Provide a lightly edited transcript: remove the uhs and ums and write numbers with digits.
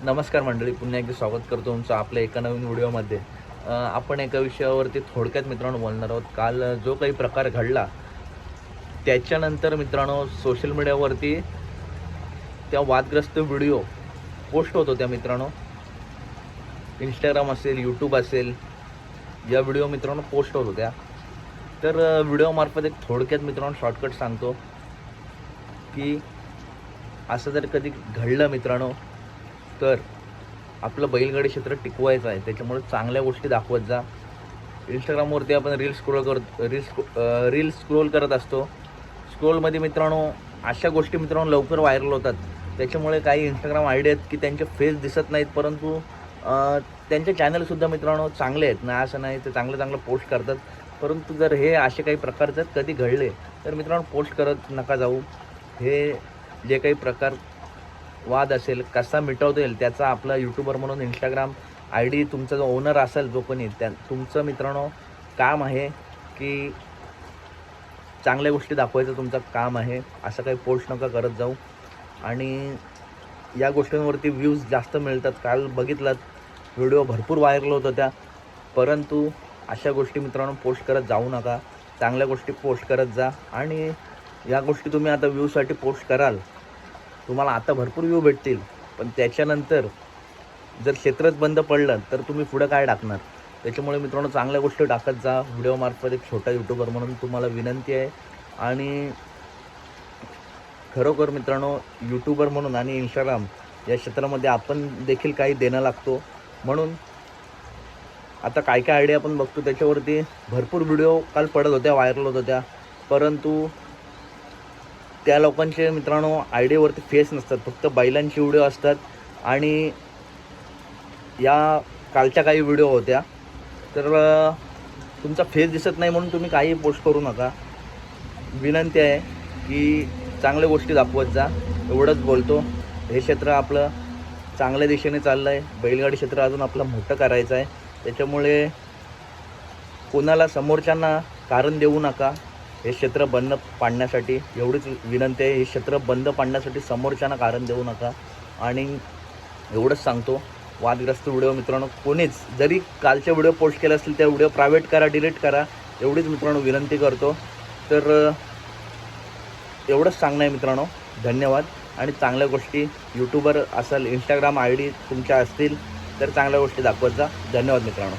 नमस्कार मंडळी, पुन्हा एकदा स्वागत करतो तुमचं आपल्या एका नवीन व्हिडिओमध्ये. आपण एका विषयावरती थोडक्यात मित्रांनो बोलणार आहोत. काल जो काही प्रकार घडला त्याच्यानंतर मित्रांनो सोशल मीडियावरती त्या वादग्रस्त व्हिडिओ पोस्ट होत होत्या मित्रांनो. इंस्टाग्राम असेल, यूट्यूब असेल, या व्हिडिओ मित्रांनो पोस्ट होत होत्या. तर व्हिडिओमार्फत एक थोडक्यात मित्रांनो शॉर्टकट सांगतो की असं जर कधी घडलं मित्रांनो तर आपलं बैलगाडी क्षेत्र टिकवायचं आहे. त्याच्यामुळे चांगल्या गोष्टी दाखवत जा. इंस्टाग्रामवरती आपण रील्स स्क्रोल करत असतो. स्क्रोलमध्ये मित्रांनो अशा गोष्टी मित्रांनो लवकर व्हायरल होतात. त्याच्यामुळे काही इंस्टाग्राम आयडी आहेत की त्यांचे फेस दिसत नाहीत, परंतु त्यांचे चॅनलसुद्धा मित्रांनो चांगले आहेत ना, असं नाही, ते चांगलं पोस्ट करतात. परंतु जर हे असे काही प्रकार जर कधी घडले तर मित्रांनो पोस्ट करत नका जाऊ. हे जे काही प्रकार वाद असेल कसा मिटवता येईल त्याचा आपला यूट्यूबर म्हणून इंस्टाग्राम आय डी तुमचा जो ओनर असेल जो कोणी तुमचं मित्रांनो काम आहे की चांगल्या गोष्टी दाखवायचं तुमचं काम आहे. असं काही पोस्ट नका करत जाऊ. आणि या गोष्टींवरती व्ह्यूज जास्त मिळतात. काल बघितलात व्हिडिओ भरपूर व्हायरल होत होत्या, परंतु अशा गोष्टी मित्रांनो पोस्ट करत जाऊ नका. चांगल्या गोष्टी पोस्ट करत जा. आणि या गोष्टी तुम्ही आता व्ह्यूसाठी पोस्ट कराल, तुम्हाला आता भरपूर व्ह्यू भेटतील, पण त्याच्यानंतर जर क्षेत्रच बंद पडलं तर तुम्ही पुढं काय टाकणार. त्याच्यामुळे मित्रांनो चांगल्या गोष्टी टाकत जा. व्हिडिओमार्फत एक छोटा यूट्यूबर म्हणून तुम्हाला विनंती आहे. आणि खरोखर मित्रांनो यूट्यूबर म्हणून आणि इंस्टाग्राम या क्षेत्रामध्ये आपण देखील काही देणं लागतो. म्हणून आता काय आयडिया आपण बघतो त्याच्यावरती भरपूर व्हिडिओ काल पडत होत्या, व्हायरल होत होत्या, परंतु त्या लोकांचे मित्रांनो आयडीवरती फेस नसतात, फक्त बैलांची व्हिडिओ असतात. आणि या कालच्या काही व्हिडिओ होत्या तर तुमचा फेस दिसत नाही म्हणून तुम्ही काही पोस्ट करू नका. विनंती आहे की चांगल्या गोष्टी दाखवत जा. एवढंच बोलतो. हे क्षेत्र आपलं चांगल्या दिशेने चाललं आहे. बैलगाडी क्षेत्र अजून आपलं मोठं करायचं आहे. त्याच्यामुळे कोणाला समोरच्यांना कारण देऊ नका. हे क्षेत्र बंद पाडण्यासाठी एवढीच विनंती आहे. हे क्षेत्र बंद पाडण्यासाठी समोरच्यांना कारण देऊ नका. आणि एवढंच सांगतो, वादग्रस्त व्हिडिओ मित्रांनो कोणीच जरी कालचे व्हिडिओ पोस्ट केले असतील त्या व्हिडिओ प्रायव्हेट करा, डिलीट करा, एवढीच मित्रांनो विनंती करतो. तर एवढंच सांगणं आहे मित्रांनो. धन्यवाद. आणि चांगल्या गोष्टी यूट्यूबर असेल, इंस्टाग्राम आय डी तुमच्या असतील तर चांगल्या गोष्टी दाखवत जा. धन्यवाद मित्रांनो.